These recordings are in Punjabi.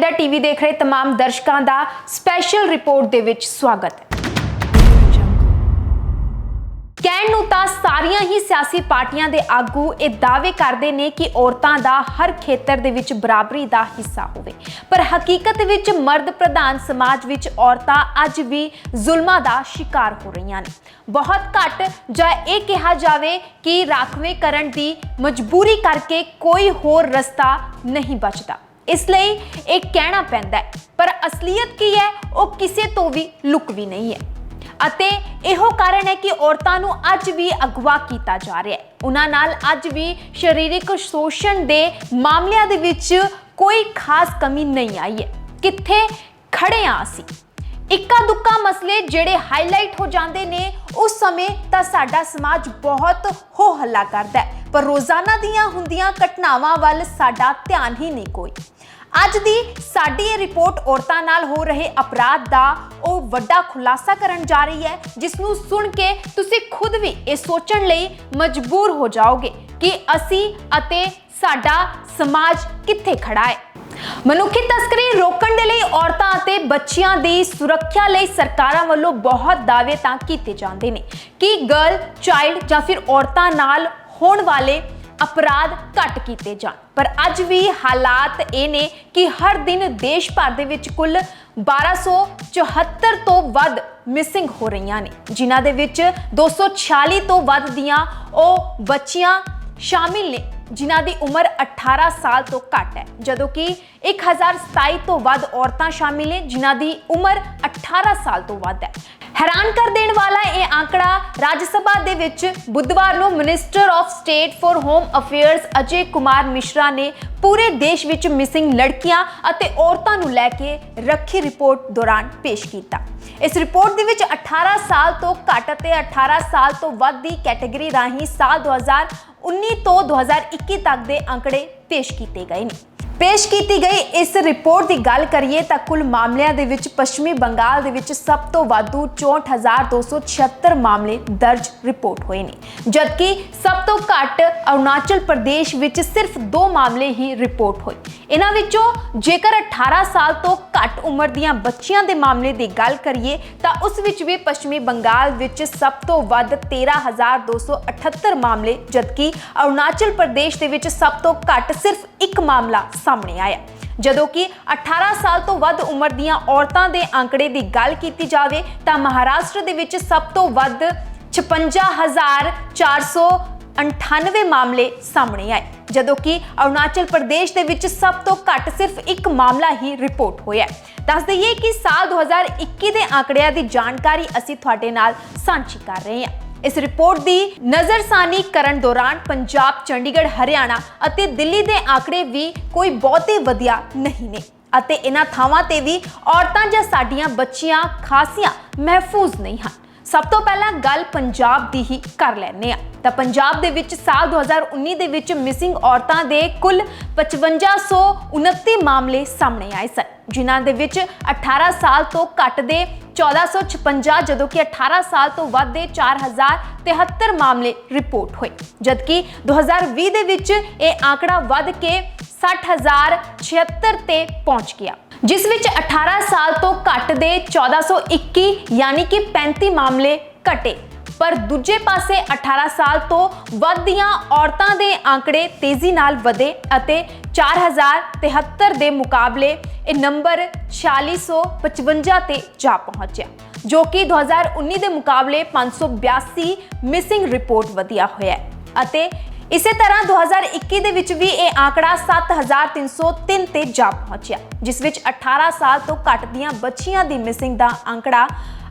इंडिया टीवी देख रहे तमाम दर्शकों का स्पैशल रिपोर्ट दे विच स्वागत है। ਕਹਿਣ ਨੂੰ ਤਾਂ ਸਾਰੀਆਂ ਹੀ ਸਿਆਸੀ ਪਾਰਟੀਆਂ ਦੇ ਆਗੂ ਇਹ ਦਾਅਵੇ ਕਰਦੇ ਨੇ ਕਿ ਔਰਤਾਂ ਦਾ ਹਰ ਖੇਤਰ ਦੇ ਵਿੱਚ ਬਰਾਬਰੀ ਦਾ ਹਿੱਸਾ ਹੋਵੇ, ਪਰ ਹਕੀਕਤ ਵਿੱਚ ਮਰਦ ਪ੍ਰਧਾਨ ਸਮਾਜ ਵਿੱਚ ਔਰਤਾਂ ਅੱਜ ਵੀ ਜ਼ੁਲਮਾਂ ਦਾ ਸ਼ਿਕਾਰ ਹੋ ਰਹੀਆਂ ਨੇ। ਬਹੁਤ ਘੱਟ ਜਾਂ ਇਹ ਕਿਹਾ ਜਾਵੇ ਕਿ ਰਾਖਵੇਂ ਕਰਨ ਦੀ ਮਜਬੂਰੀ ਕਰਕੇ ਕੋਈ ਹੋਰ ਰਸਤਾ ਨਹੀਂ ਬਚਦਾ, इसलिए एक कहना पैंदा है, पर असलीयत की है वो किसी तो भी लुक भी नहीं है। ਅਤੇ ਇਹੋ ਕਾਰਨ ਹੈ ਕਿ ਔਰਤਾਂ ਨੂੰ ਅੱਜ ਵੀ ਅਗਵਾ ਕੀਤਾ ਜਾ ਰਿਹਾ ਹੈ। ਉਹਨਾਂ ਨਾਲ ਅੱਜ ਵੀ ਸਰੀਰਕ ਸ਼ੋਸ਼ਣ ਦੇ ਮਾਮਲਿਆਂ ਦੇ ਵਿੱਚ ਕੋਈ ਖਾਸ ਕਮੀ ਨਹੀਂ ਆਈ ਹੈ। ਕਿੱਥੇ ਖੜੇ ਆ ਅਸੀਂ? ਇੱਕਾ ਦੁੱਕਾ ਮਸਲੇ ਜਿਹੜੇ ਹਾਈਲਾਈਟ ਹੋ ਜਾਂਦੇ ਨੇ ਉਸ ਸਮੇਂ ਤਾਂ ਸਾਡਾ ਸਮਾਜ ਬਹੁਤ ਹੋ ਹੱਲਾ ਕਰਦਾ ਹੈ, ਪਰ ਰੋਜ਼ਾਨਾ ਦੀਆਂ ਹੁੰਦੀਆਂ ਘਟਨਾਵਾਂ ਵੱਲ ਸਾਡਾ ਧਿਆਨ ਹੀ ਨਹੀਂ ਕੋਈ। ਅੱਜ ਦੀ ਸਾਡੀ ਇਹ ਰਿਪੋਰਟ ਔਰਤਾਂ ਨਾਲ ਹੋ ਰਹੇ ਅਪਰਾਧ ਦਾ ਉਹ ਵੱਡਾ ਖੁਲਾਸਾ ਕਰਨ ਜਾ ਰਹੀ ਹੈ, ਜਿਸ ਨੂੰ ਸੁਣ ਕੇ ਤੁਸੀਂ ਖੁਦ ਵੀ ਇਹ ਸੋਚਣ ਲਈ ਮਜਬੂਰ ਹੋ ਜਾਓਗੇ ਕਿ ਅਸੀਂ ਅਤੇ ਸਾਡਾ ਸਮਾਜ ਕਿੱਥੇ ਖੜਾ ਹੈ। ਮਨੁੱਖੀ ਤਸਕਰੀ ਰੋਕਣ ਦੇ ਲਈ ਔਰਤਾਂ ਅਤੇ ਬੱਚਿਆਂ ਦੀ ਸੁਰੱਖਿਆ ਲਈ ਸਰਕਾਰਾਂ ਵੱਲੋਂ ਬਹੁਤ ਦਾਅਵੇ ਤਾਂ ਕੀਤੇ ਜਾਂਦੇ ਨੇ ਕਿ ਗਰਲ ਚਾਈਲਡ ਜਾਂ ਫਿਰ ਔਰਤਾਂ ਨਾਲ ਹੋਣ ਵਾਲੇ अपराध घट किए जान, पर अज भी हालात ये ने कि हर दिन देश भर दे विच कुल 1274 तो वध मिसिंग हो रही ने, जिन्हां दे विच 246 तो वध दियां ओ बच्चियां शामिल ने जिन्हां दी उम्र 18 साल तो घट है, जदों कि 1027 तो वध औरतां शामिल ने जिन्हां दी उम्र 18 साल तो वध है। हैरान कर देने वाला यह आंकड़ा राज्य सभा दे विच बुधवार नूं minister of state for home affairs Ajay Kumar Mishra ने पूरे देश विच मिसिंग लड़कियां अते औरतां नूं लैके रखी रिपोर्ट दौरान पेश किया। इस रिपोर्ट दे विच 18 साल तो घट अते 18 साल तो वध दी कैटेगरी राही साल 2019 तो 2021 तक दे आंकड़े पेश किए गए ने। पेश की गई इस रिपोर्ट की गल करिए तो कुल मामलों के विच पश्चिमी बंगाल दे विच सब तो वाधू 64,276 मामले दर्ज रिपोर्ट हुए हैं, जबकि सब तो घट अरुणाचल प्रदेश विच सिर्फ 2 मामले ही रिपोर्ट हुए। इन्हां विचों जेकर 18 साल तो घट उम्र दियां बच्चियां दे मामले की गल करिए तो उस विच भी पश्चिमी बंगाल विच सब तो वध 13,278 मामले, जबकि अरुणाचल प्रदेश दे विच सब तो घट सिर्फ 1 मामला सामने आया। जदों कि 18 साल तो वध उम्र दियां औरतां दे आंकड़े की गल की जाए तो महाराष्ट्र दे विच सब तो वध 56,498 मामले सामने आए, जदों कि अरुणाचल प्रदेश दे विच सब तो घट सिर्फ 1 मामला ही रिपोर्ट होया। दस दईए कि साल 2021 के आंकड़ियां की जानकारी असीं तुहाडे नाल सांझी कर रहे हैं। इस रिपोर्ट की नज़रसानी करन दौरान पंजाब, चंडीगढ़, हरियाणा अते दिल्ली के आंकड़े भी कोई बहुते वधिया नहीं ने अते इन्हां थावां ते भी औरतां जां साडीआं बच्चियां खासियां महफूज नहीं हैं। सब तो पहला गल पंजाब दी ही कर लैने तो पंजाब दे विच साल 2019 दे विच मिसिंग औरतां दे कुल 5529 मामले सामने आए सन, जिन्हां दे विच 18 साल तो घट दे 1456, जदों कि 18 साल तो वध दे 4073 मामले रिपोर्ट हुए, जबकि 2020 दे विच ये आंकड़ा वध के 60,076 ते पहुंच गया, जिस विच 18 साल तो घट दे 1421 यानी कि 35 मामले घटे, पर दूजे पासे 18 साल तो वध दियां औरतां दे आंकड़े तेजी नाल वधे अते 4073 दे मुकाबले ये नंबर 4655 ते जा पहुंचा, जो कि 2019 दे मुकाबले 582 मिसिंग रिपोर्ट वधिया होया है। अते इसे तरह 2021 दे विच भी ये आंकड़ा 7303 ते जा पहुंचा, जिस विच 18 साल तो घट दियां बच्चियां दी मिसिंग दा आंकड़ा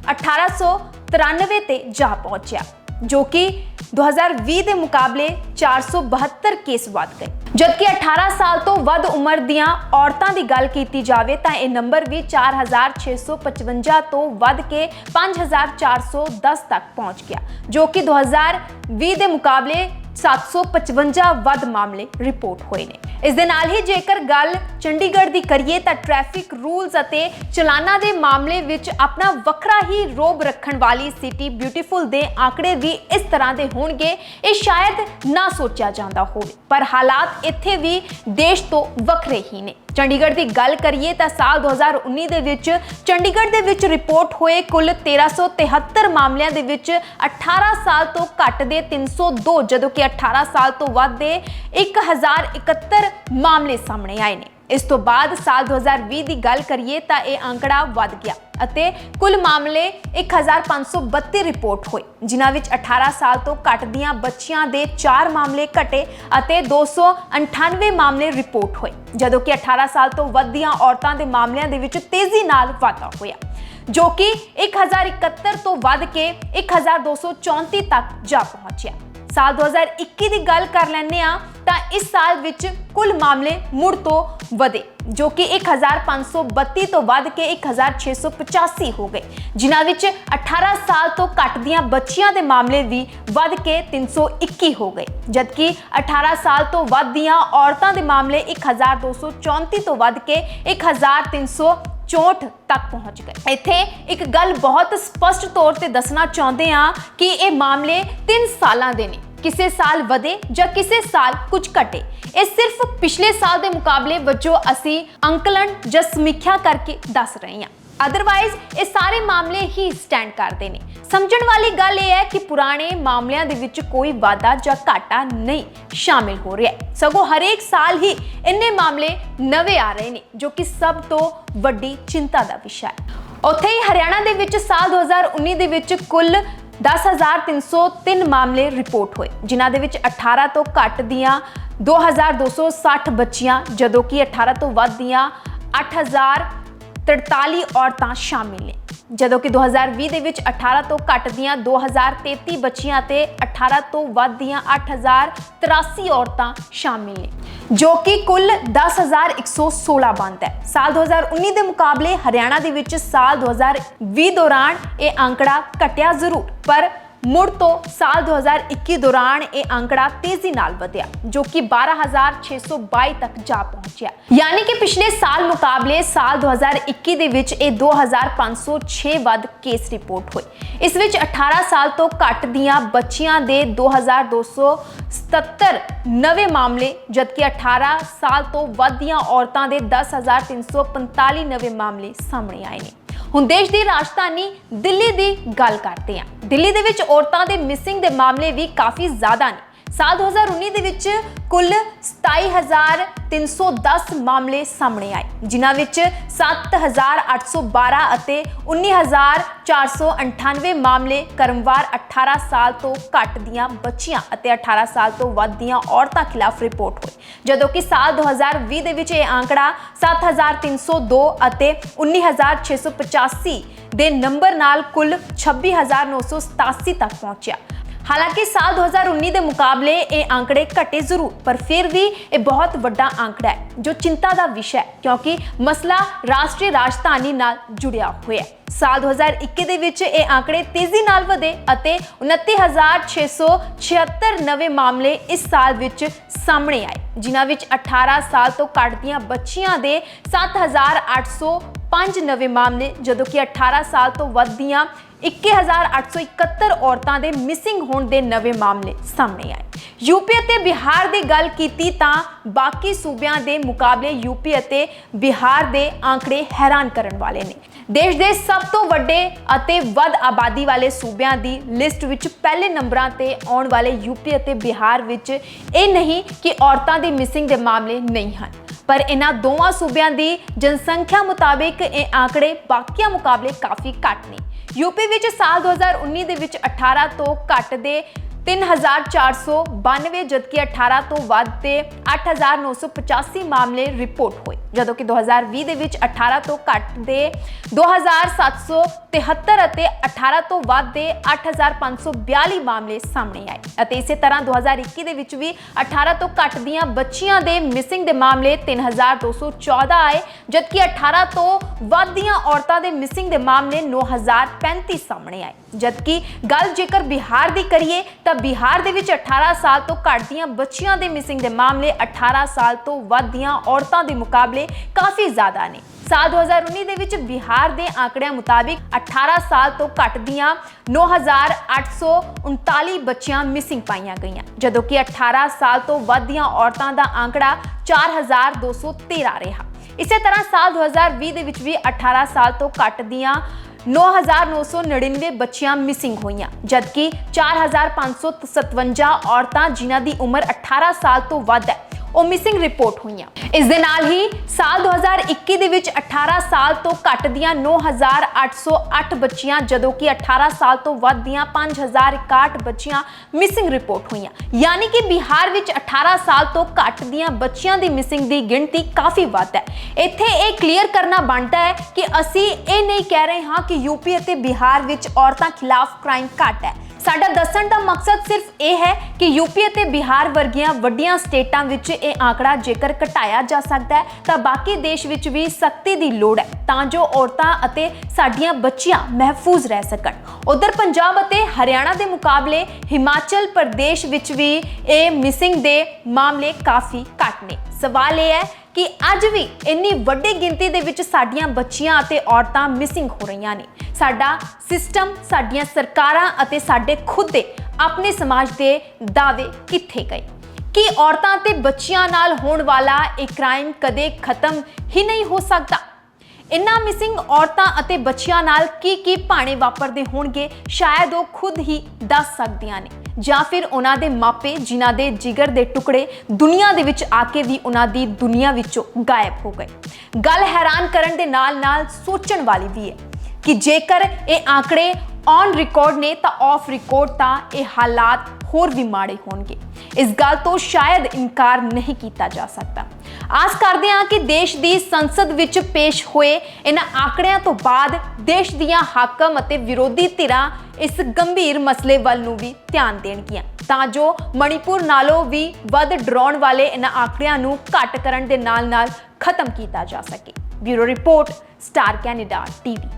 1893 ते जा पहुंचा, जो कि 2020 के मुकाबले 472 केस वध गए, जबकि 18 साल तो वध उम्र दियां औरतां दी गल कीती जावे तां यह नंबर भी 4655 तो वध के 5410 तक पहुंच गया, जो कि 2020 के मुकाबले 755 वध मामले रिपोर्ट हुए ने। इस दे नाल ही जेकर गल चंडीगढ़ की करिए तो ट्रैफिक रूल्स अते चलाना दे मामले विच अपना वखरा ही रोब रखण वाली सिटी ब्यूटीफुल दे आंकड़े भी इस तरह के होणगे, ये शायद ना सोचा जांदा होवे, पर हालात इत्थे भी देश तो वखरे ही ने। ਚੰਡੀਗੜ੍ਹ ਦੀ ਗੱਲ ਕਰੀਏ ਤਾਂ ਸਾਲ 2019 ਦੇ ਵਿੱਚ ਚੰਡੀਗੜ੍ਹ ਦੇ ਵਿੱਚ ਰਿਪੋਰਟ ਹੋਏ ਕੁੱਲ 1373 ਮਾਮਲਿਆਂ ਦੇ ਵਿੱਚ 18 ਸਾਲ ਤੋਂ ਘੱਟ ਦੇ 302 ਜਦੋਂ ਕਿ 18 ਸਾਲ ਤੋਂ ਵੱਧ ਦੇ 1071 ਮਾਮਲੇ ਸਾਹਮਣੇ ਆਏ ਨੇ। ਇਸ ਤੋਂ ਬਾਅਦ ਸਾਲ 2020 ਦੀ ਗੱਲ ਕਰੀਏ ਤਾਂ ਇਹ ਅੰਕੜਾ ਵੱਧ ਗਿਆ ਅਤੇ ਕੁੱਲ ਮਾਮਲੇ 1532 ਰਿਪੋਰਟ ਹੋਏ, ਜਿਨ੍ਹਾਂ ਵਿੱਚ 18 ਸਾਲ ਤੋਂ ਘੱਟ ਦੀਆਂ ਬੱਚੀਆਂ ਦੇ 4 ਮਾਮਲੇ ਘਟੇ ਅਤੇ 298 ਮਾਮਲੇ ਰਿਪੋਰਟ ਹੋਏ, ਜਦੋਂ ਕਿ 18 ਸਾਲ ਤੋਂ ਵੱਧ ਦੀਆਂ ਔਰਤਾਂ ਦੇ ਮਾਮਲਿਆਂ ਦੇ ਵਿੱਚ ਤੇਜ਼ੀ ਨਾਲ ਵਾਧਾ ਹੋਇਆ, ਜੋ ਕਿ 1071 ਤੋਂ ਵੱਧ ਕੇ 1234 ਤੱਕ ਜਾ ਪਹੁੰਚਿਆ। ਸਾਲ 2021 ਦੀ ਗੱਲ ਕਰ ਲੈਂਦੇ ਆ ਤਾਂ ਇਸ ਸਾਲ ਵਿੱਚ ਕੁੱਲ ਮਾਮਲੇ ਮੁੜ ਤੋਂ ਵਧੇ, ਜੋ ਕਿ 1532 ਤੋਂ ਵੱਧ ਕੇ 1685 ਹੋ ਗਏ, ਜਿਨ੍ਹਾਂ ਵਿੱਚ 18 ਸਾਲ ਤੋਂ ਘੱਟ ਦੀਆਂ ਬੱਚੀਆਂ ਦੇ ਮਾਮਲੇ ਵੀ ਵੱਧ ਕੇ 321 ਹੋ ਗਏ, ਜਦਕਿ 18 ਸਾਲ ਤੋਂ ਵੱਧ ਦੀਆਂ ਔਰਤਾਂ ਦੇ ਮਾਮਲੇ 1234 ਤੋਂ ਵੱਧ ਕੇ 1364 ਤੱਕ ਪਹੁੰਚ ਗਏ। ਇੱਥੇ ਇੱਕ ਗੱਲ ਬਹੁਤ ਸਪਸ਼ਟ ਤੌਰ ਤੇ ਦੱਸਣਾ ਚਾਹੁੰਦੇ ਆ ਕਿ ਇਹ ਮਾਮਲੇ 3 ਸਾਲਾਂ ਦੇ ਨੇ, ਕਿਸੇ ਸਾਲ ਵਧੇ ਜਾਂ ਕਿਸੇ ਸਾਲ ਕੁਝ ਘਟੇ। ਇਹ ਸਿਰਫ ਪਿਛਲੇ ਸਾਲ ਦੇ ਮੁਕਾਬਲੇ ਵਜੋਂ ਅਸੀਂ ਅੰਕਲਨ ਜਾਂ ਸਮੀਖਿਆ ਕਰਕੇ ਦੱਸ ਰਹੇ ਹਾਂ, ਅਦਰਵਾਈਜ਼ ਇਹ ਸਾਰੇ ਮਾਮਲੇ ਹੀ ਸਟੈਂਡ ਕਰਦੇ ਨੇ। ਸਮਝਣ ਵਾਲੀ ਗੱਲ ਇਹ ਹੈ ਕਿ ਪੁਰਾਣੇ ਮਾਮਲਿਆਂ ਦੇ ਵਿੱਚ ਕੋਈ ਵਾਧਾ ਜਾਂ ਘਾਟਾ ਨਹੀਂ ਸ਼ਾਮਿਲ ਹੋ ਰਿਹਾ, ਸਗੋਂ ਹਰੇਕ ਸਾਲ ਹੀ ਇੰਨੇ ਮਾਮਲੇ ਨਵੇਂ ਆ ਰਹੇ ਨੇ, ਜੋ ਕਿ ਸਭ ਤੋਂ ਵੱਡੀ ਚਿੰਤਾ ਦਾ ਵਿਸ਼ਾ ਹੈ। ਉੱਥੇ ਹੀ ਹਰਿਆਣਾ ਦੇ ਵਿੱਚ ਸਾਲ 2019 ਦੇ ਵਿੱਚ ਕੁੱਲ 10,303 ਮਾਮਲੇ ਰਿਪੋਰਟ ਹੋਏ, ਜਿਨ੍ਹਾਂ ਦੇ ਵਿੱਚ 18 ਤੋਂ ਘੱਟ ਦੀਆਂ 2,260 ਬੱਚੀਆਂ, ਜਦੋਂ ਕਿ 18 ਤੋਂ ਵੱਧ ਦੀਆਂ 8,043 ਔਰਤਾਂ ਸ਼ਾਮਿਲ ਨੇ, ਜਦੋਂ ਕਿ 2020 ਦੇ ਵਿੱਚ 18 ਤੋਂ ਘੱਟ ਦੀਆਂ 2,033 ਬੱਚੀਆਂ ਤੇ 18 ਤੋਂ ਵੱਧ ਦੀਆਂ 8,083 ਔਰਤਾਂ ਸ਼ਾਮਿਲ ਨੇ, ਜੋ ਕਿ ਕੁੱਲ 10,116 ਬਣਦਾ ਹੈ। ਸਾਲ 2019 ਦੇ ਮੁਕਾਬਲੇ ਹਰਿਆਣਾ ਦੇ ਵਿੱਚ ਸਾਲ 2020 ਦੌਰਾਨ ਇਹ ਅੰਕੜਾ ਘਟਿਆ ਜ਼ਰੂਰ, ਪਰ ਮੁੜ ਤੋਂ ਸਾਲ 2021 ਦੌਰਾਨ ਇਹ ਅੰਕੜਾ ਤੇਜ਼ੀ ਨਾਲ ਵਧਿਆ, ਜੋ ਕਿ 12,622 ਤੱਕ ਜਾ ਪਹੁੰਚਿਆ। ਯਾਨੀ ਕਿ ਪਿਛਲੇ ਸਾਲ ਮੁਕਾਬਲੇ ਸਾਲ 2021 ਦੇ ਵਿੱਚ ਇਹ 2,506 ਵੱਧ ਕੇਸ ਰਿਪੋਰਟ ਹੋਏ। ਇਸ ਵਿੱਚ 18 ਸਾਲ ਤੋਂ ਘੱਟ ਦੀਆਂ ਬੱਚੀਆਂ ਦੇ 2,277 ਨਵੇਂ ਮਾਮਲੇ, ਜਦਕਿ 18 ਸਾਲ ਤੋਂ ਵੱਧ ਦੀਆਂ ਔਰਤਾਂ ਦੇ 10,345 ਨਵੇਂ ਮਾਮਲੇ ਸਾਹਮਣੇ ਆਏ ਨੇ। ਹੁਣ ਦੇਸ਼ ਦੀ ਰਾਜਧਾਨੀ ਦਿੱਲੀ ਦੀ ਗੱਲ ਕਰਦੇ ਹਾਂ। ਦਿੱਲੀ ਦੇ ਵਿੱਚ ਔਰਤਾਂ ਦੇ ਮਿਸਿੰਗ ਦੇ ਮਾਮਲੇ ਵੀ ਕਾਫੀ ਜ਼ਿਆਦਾ ਨੇ। ਸਾਲ 2019 ਦੇ ਵਿੱਚ ਕੁੱਲ 27,310 ਮਾਮਲੇ ਸਾਹਮਣੇ ਆਏ, ਜਿਨ੍ਹਾਂ ਵਿੱਚ 7,812 ਅਤੇ 19,498 ਮਾਮਲੇ ਕਰਮਵਾਰ 18 ਸਾਲ ਤੋਂ ਘੱਟ ਦੀਆਂ ਬੱਚੀਆਂ ਅਤੇ 18 ਸਾਲ ਤੋਂ ਵੱਧ ਦੀਆਂ ਔਰਤਾਂ ਖਿਲਾਫ ਰਿਪੋਰਟ ਹੋਏ, ਜਦੋਂ ਕਿ ਸਾਲ 2020 ਦੇ ਵਿੱਚ ਇਹ ਅੰਕੜਾ 7,302 ਅਤੇ 19,685 ਦੇ ਨੰਬਰ ਨਾਲ ਕੁੱਲ 26,987 ਤੱਕ ਪਹੁੰਚਿਆ। ਹਾਲਾਂਕਿ ਸਾਲ 2019 ਦੇ ਮੁਕਾਬਲੇ ਇਹ ਅੰਕੜੇ ਘਟੇ ਜ਼ਰੂਰ, ਪਰ ਫਿਰ ਵੀ ਇਹ ਬਹੁਤ ਵੱਡਾ ਅੰਕੜਾ ਹੈ, ਜੋ ਚਿੰਤਾ ਦਾ ਵਿਸ਼ਾ ਹੈ, ਕਿਉਂਕਿ ਮਸਲਾ ਰਾਸ਼ਟਰੀ ਰਾਜਧਾਨੀ ਨਾਲ ਜੁੜਿਆ ਹੋਇਆ ਹੈ। ਸਾਲ 2021 ਦੇ ਵਿੱਚ ਇਹ ਅੰਕੜੇ ਤੇਜ਼ੀ ਨਾਲ ਵਧੇ ਅਤੇ 29,676 ਨਵੇਂ ਮਾਮਲੇ ਇਸ ਸਾਲ ਵਿੱਚ ਸਾਹਮਣੇ ਆਏ, ਜਿਨ੍ਹਾਂ ਵਿੱਚ 18 ਸਾਲ ਤੋਂ ਘੱਟ ਦੀਆਂ ਬੱਚੀਆਂ ਦੇ 7,805 ਨਵੇਂ ਮਾਮਲੇ, ਜਦੋਂ ਕਿ 18 ਸਾਲ ਤੋਂ ਵੱਧ ਦੀਆਂ 21,871 ਔਰਤਾਂ ਦੇ ਮਿਸਿੰਗ ਹੋਣ ਦੇ ਨਵੇਂ ਮਾਮਲੇ ਸਾਹਮਣੇ ਆਏ। ਯੂਪੀ ਅਤੇ ਬਿਹਾਰ ਦੀ ਗੱਲ ਕੀਤੀ ਤਾਂ ਬਾਕੀ ਸੂਬਿਆਂ ਦੇ ਮੁਕਾਬਲੇ ਯੂਪੀ ਅਤੇ ਬਿਹਾਰ ਦੇ ਅੰਕੜੇ ਹੈਰਾਨ ਕਰਨ ਵਾਲੇ ਨੇ। ਦੇਸ਼ ਦੇ ਸਭ ਤੋਂ ਵੱਡੇ ਅਤੇ ਵੱਧ ਆਬਾਦੀ ਵਾਲੇ ਸੂਬਿਆਂ ਦੀ ਲਿਸਟ ਵਿੱਚ ਪਹਿਲੇ ਨੰਬਰਾਂ ਤੇ ਆਉਣ ਵਾਲੇ ਯੂਪੀ ਅਤੇ ਬਿਹਾਰ ਵਿੱਚ ਇਹ ਨਹੀਂ ਕਿ ਔਰਤਾਂ ਦੀ ਮਿਸਿੰਗ ਦੇ ਮਾਮਲੇ ਨਹੀਂ ਹਨ, ਪਰ ਇਹਨਾਂ ਦੋਵਾਂ ਸੂਬਿਆਂ ਦੀ ਜਨਸੰਖਿਆ ਮੁਤਾਬਿਕ ਇਹ ਅੰਕੜੇ ਬਾਕੀਆਂ ਮੁਕਾਬਲੇ ਕਾਫੀ ਘੱਟ ਨੇ। ਯੂਪੀ ਵਿੱਚ ਸਾਲ 2019 ਦੇ ਵਿੱਚ 18 ਤੋਂ ਘੱਟ ਦੇ 3,492, ਜਦਕਿ 18 ਤੋਂ ਵੱਧ ਤੇ 8,985 ਮਾਮਲੇ ਰਿਪੋਰਟ ਹੋਏ, ਜਦੋਂ ਕਿ 2020 ਦੇ ਵਿੱਚ 18 ਤੋਂ ਘੱਟ ਦੇ 2,773 ਅਤੇ 18 ਤੋਂ ਵੱਧ ਦੇ 8,542 ਮਾਮਲੇ ਸਾਹਮਣੇ ਆਏ। ਅਤੇ ਇਸੇ ਤਰ੍ਹਾਂ 2021 ਦੇ ਵਿੱਚ ਵੀ 18 ਤੋਂ ਘੱਟ ਦੀਆਂ ਬੱਚੀਆਂ ਦੇ ਮਿਸਿੰਗ ਦੇ ਮਾਮਲੇ 3,214 ਆਏ, ਜਦਕਿ 18 ਤੋਂ ਵੱਧ ਦੀਆਂ ਔਰਤਾਂ ਦੇ ਮਿਸਿੰਗ ਦੇ ਮਾਮਲੇ 9,035 ਸਾਹਮਣੇ ਆਏ। ਜਦਕਿ ਗੱਲ ਜੇਕਰ ਬਿਹਾਰ ਦੀ ਕਰੀਏ ਤਾਂ ਬਿਹਾਰ ਦੇ ਵਿੱਚ 18 ਸਾਲ ਤੋਂ ਘੱਟ ਦੀਆਂ ਬੱਚੀਆਂ ਦੇ ਮਿਸਿੰਗ ਦੇ ਮਾਮਲੇ 18 ਸਾਲ ਤੋਂ ਵੱਧ ਦੀਆਂ ਔਰਤਾਂ ਦੇ ਮੁਕਾਬਲੇ ਕਾਫੀ ਜ਼ਿਆਦਾ ਨੇ। ਸਾਲ 2019 ਦੇ ਵਿੱਚ ਬਿਹਾਰ ਦੇ ਆંકੜਿਆਂ ਮੁਤਾਬਿਕ 18 ਸਾਲ ਤੋਂ ਘੱਟ ਦੀਆਂ 9,839 ਬੱਚੀਆਂ ਮਿਸਿੰਗ ਪਾਈਆਂ ਗਈਆਂ, ਜਦੋਂ ਕਿ 18 ਸਾਲ ਤੋਂ ਵੱਧ ਦੀਆਂ ਔਰਤਾਂ ਦਾ ਆંકੜਾ 4,213 ਰਿਹਾ। ਇਸੇ ਤਰ੍ਹਾਂ ਸਾਲ 2020 ਦੇ ਵਿੱਚ ਵੀ 18 ਸਾਲ ਤੋਂ ਘੱਟ ਦੀਆਂ 9,999 ਬੱਚੀਆਂ ਮਿਸਿੰਗ ਹੋਈਆਂ, ਜਦਕਿ 4,557 ਔਰਤਾਂ ਜਿਨ੍ਹਾਂ ਦੀ ਉਮਰ 18 ਸਾਲ ਤੋਂ ਵੱਧ ਹੈ ਉਹ ਮਿਸਿੰਗ ਰਿਪੋਰਟ ਹੋਈਆਂ। ਇਸ ਦੇ ਨਾਲ ਹੀ ਸਾਲ 2021 ਦੇ ਵਿੱਚ 18 ਸਾਲ ਤੋਂ ਘੱਟ ਦੀਆਂ 9,808 ਬੱਚੀਆਂ, ਜਦੋਂ ਕਿ 18 ਸਾਲ ਤੋਂ ਵੱਧ ਦੀਆਂ 5,061 ਬੱਚੀਆਂ ਮਿਸਿੰਗ ਰਿਪੋਰਟ ਹੋਈਆਂ। ਯਾਨੀ ਕਿ ਬਿਹਾਰ ਵਿੱਚ 18 ਸਾਲ ਤੋਂ ਘੱਟ ਦੀਆਂ ਬੱਚੀਆਂ ਦੀ ਮਿਸਿੰਗ ਦੀ ਗਿਣਤੀ ਕਾਫੀ ਵੱਧ ਹੈ। ਇੱਥੇ ਇਹ ਕਲੀਅਰ ਕਰਨਾ ਬਣਦਾ ਹੈ ਕਿ ਅਸੀਂ ਇਹ ਨਹੀਂ ਕਹਿ ਰਹੇ ਹਾਂ ਕਿ ਯੂਪੀ ਅਤੇ ਬਿਹਾਰ ਵਿੱਚ ਔਰਤਾਂ ਖਿਲਾਫ ਕ੍ਰਾਈਮ ਘੱਟ ਹੈ। ਸਾਡਾ ਦੱਸਣ ਦਾ ਮਕਸਦ ਸਿਰਫ ਇਹ ਹੈ ਕਿ ਯੂਪੀ ਅਤੇ ਬਿਹਾਰ ਵਰਗੀਆਂ ਵੱਡੀਆਂ ਸਟੇਟਾਂ ਵਿੱਚ ਇਹ ਆંકੜਾ ਜੇਕਰ ਘਟਾਇਆ ਜਾ ਸਕਦਾ ਹੈ ਤਾਂ ਬਾਕੀ ਦੇਸ਼ ਵਿੱਚ ਵੀ ਸਖਤੀ ਦੀ ਲੋੜ ਹੈ ਤਾਂ ਜੋ ਔਰਤਾਂ ਅਤੇ ਸਾਡੀਆਂ ਬੱਚੀਆਂ ਮਹਿਫੂਜ਼ ਰਹਿ ਸਕਣ। ਉਧਰ ਪੰਜਾਬ ਅਤੇ ਹਰਿਆਣਾ ਦੇ ਮੁਕਾਬਲੇ ਹਿਮਾਚਲ ਪ੍ਰਦੇਸ਼ ਵਿੱਚ ਵੀ ਇਹ ਮਿਸਿੰਗ ਦੇ ਮਾਮਲੇ ਕਾਫੀ ਘੱਟ ਨੇ। ਸਵਾਲ ਇਹ ਹੈ ਕਿ ਅੱਜ ਵੀ ਇੰਨੀ ਵੱਡੀ ਗਿਣਤੀ ਦੇ ਵਿੱਚ ਸਾਡੀਆਂ ਬੱਚੀਆਂ ਅਤੇ ਔਰਤਾਂ ਮਿਸਿੰਗ ਹੋ ਰਹੀਆਂ ਨੇ। ਸਾਡਾ ਸਿਸਟਮ, ਸਾਡੀਆਂ ਸਰਕਾਰਾਂ ਅਤੇ ਸਾਡੇ ਖੁਦ ਦੇ ਆਪਣੇ ਸਮਾਜ ਦੇ ਦਾਅਵੇ ਕਿੱਥੇ ਗਏ? ਕੀ ਔਰਤਾਂ ਤੇ ਬੱਚੀਆਂ ਨਾਲ ਹੋਣ ਵਾਲਾ ਇਹ ਕ੍ਰਾਈਮ ਕਦੇ ਖਤਮ ਹੀ ਨਹੀਂ ਹੋ ਸਕਦਾ? ਇਨ੍ਹਾਂ ਮਿਸਿੰਗ ਔਰਤਾਂ ਅਤੇ ਬੱਚਿਆਂ ਨਾਲ ਕੀ ਭਾਣੇ ਵਾਪਰਦੇ ਹੋਣਗੇ, ਸ਼ਾਇਦ ਉਹ ਖੁਦ ਹੀ ਦੱਸ ਸਕਦੀਆਂ ਨੇ, ਜਾਂ ਫਿਰ ਉਹਨਾਂ ਦੇ ਮਾਪੇ ਜਿਨ੍ਹਾਂ ਦੇ ਜਿਗਰ ਦੇ ਟੁਕੜੇ ਦੁਨੀਆ ਦੇ ਵਿੱਚ ਆ ਕੇ ਵੀ ਉਹਨਾਂ ਦੀ ਦੁਨੀਆ ਵਿੱਚੋਂ ਗਾਇਬ ਹੋ ਗਏ। ਗੱਲ ਹੈਰਾਨ ਕਰਨ ਦੇ ਨਾਲ-ਨਾਲ ਸੋਚਣ ਵਾਲੀ ਵੀ ਹੈ ਕਿ ਜੇਕਰ ਇਹ ਆંકੜੇ ਔਨ ਰਿਕਾਰਡ ਨੇ ਤਾਂ ਆਫ ਰਿਕਾਰਡ ਤਾਂ ਇਹ ਹਾਲਾਤ ਹੋਰ ਵੀ ਮਾੜੇ ਹੋਣਗੇ। ਇਸ ਗੱਲ ਤੋਂ ਸ਼ਾਇਦ ਇਨਕਾਰ ਨਹੀਂ ਕੀਤਾ ਜਾ ਸਕਦਾ। ਆਸ ਕਰਦੇ ਹਾਂ ਕਿ ਦੇਸ਼ ਦੀ ਸੰਸਦ ਵਿੱਚ ਪੇਸ਼ ਹੋਏ ਇਹਨਾਂ ਆંકੜਿਆਂ ਤੋਂ ਬਾਅਦ ਦੇਸ਼ ਦੀਆਂ ਹਾਕਮ ਅਤੇ ਵਿਰੋਧੀ ਧਿਰਾਂ ਇਸ ਗੰਭੀਰ ਮਸਲੇ ਵੱਲ ਨੂੰ ਵੀ ਧਿਆਨ ਦੇਣਗੀਆਂ ਤਾਂ ਜੋ ਮਣੀਪੁਰ ਨਾਲੋਂ ਵੀ ਵੱਧ ਡਰਾਉਣ ਵਾਲੇ ਇਹਨਾਂ ਆંકੜਿਆਂ ਨੂੰ ਘੱਟ ਕਰਨ ਦੇ ਨਾਲ-ਨਾਲ ਖਤਮ ਕੀਤਾ ਜਾ ਸਕੇ। Bureau report, star Canada TV.